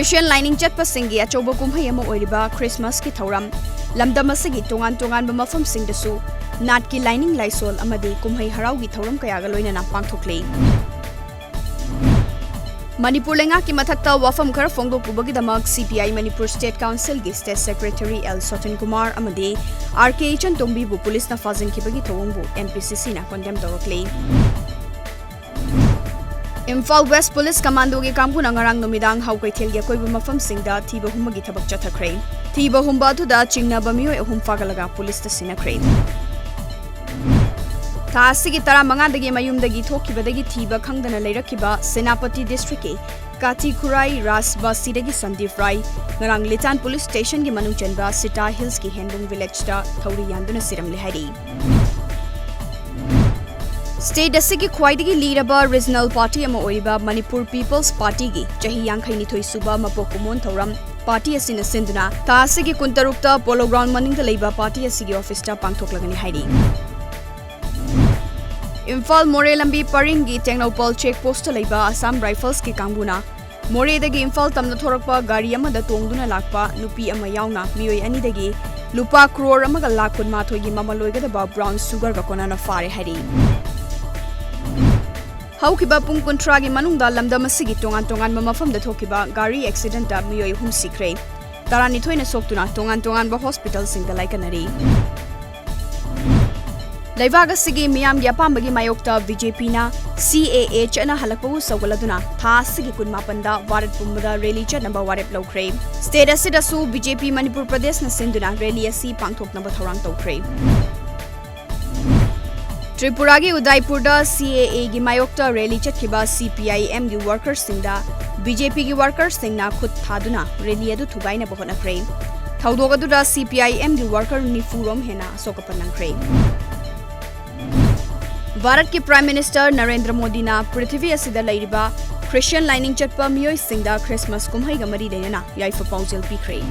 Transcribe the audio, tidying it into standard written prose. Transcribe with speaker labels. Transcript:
Speaker 1: Christian lining chatpasingi achoba kumhai ama oiriba Christmas ki thoram lamdam asigi tongan mafam singdasu nat ki lining laisol amadi kumhai harau gi thoram kayaga loinana pangthoklei Manipur lenga ki mathakta wafam khar fongdo pubagi damak CPI Manipur State Council gi State Secretary L Sotin Kumar amadi RK Chan Tombi bu police na fazin ki bagi thongbu MPCC na condemn toroklei Imphal West Police Commando gi kampu na ngarang nomidang haukai thelge koibu mafam singda thiba humagi thabak chathakhrei thiba humba thu da chingna bamioi ahum fagalaga police ta sinakrei Tasigi tara manga dagi mayum dagi thokibadagi thiba khangdana leirakhiba Senapati District ke Kati Kurai Rasbasi dagi Sandeep Rai ngarang Litan Police Station gi manung chenba Sita Hills ki Hendung Village ta thauri yanduna siram lehari State asigi khwaidagi leadaba regional party ama oiba Manipur People's Party gi chahi yankhai nithoi suba mapokumon thoram party asina sinduna ta asigi kuntarukta polo ground maningda leiba party asigi office ta pangthoklagani hairi Imphal More Lambi Paringi Technopol check post leiba Assam Rifles ki kanguna More dagi Imphal tamna thorakpa gari amada tongduna lakpa nupi ama yauna mioi ani dagi lupa crore amaga lakun mathoi gi mamaloiga da brown sugar ga konana fare hari Haukiba pung kontra gi manungda lamdam asigi tongan mafam da thokiba gari accident da mioi hum sikrei tarani thoina soktuna tongan ba hospital sing da laikanari Laivaga sigi miyam gi apambagi mayokta BJP na CAA chana halakpabu sawgaladuna tha sigi kunmapanda warat pumbada rally chanaba warep lokhrei state asida su BJP Manipur Pradesh na sinduna rally asi pangthoknaba thorang tawkhrei Tripura gi Udaipur da CAA gi mayokta rally chatkiba CPIM gi workers singda BJP gi workers singna khut thaduna rally adu thugaina bahonakhrei thaudoga da CPIM gi worker nifurom hena sokapanangkrei Bharat ki Prime Minister Narendra Modi na Prithvi asida lairiba Christian lining chatpa miyoi singda Christmas kumhai ga mari leina yaifa paujel pikhrei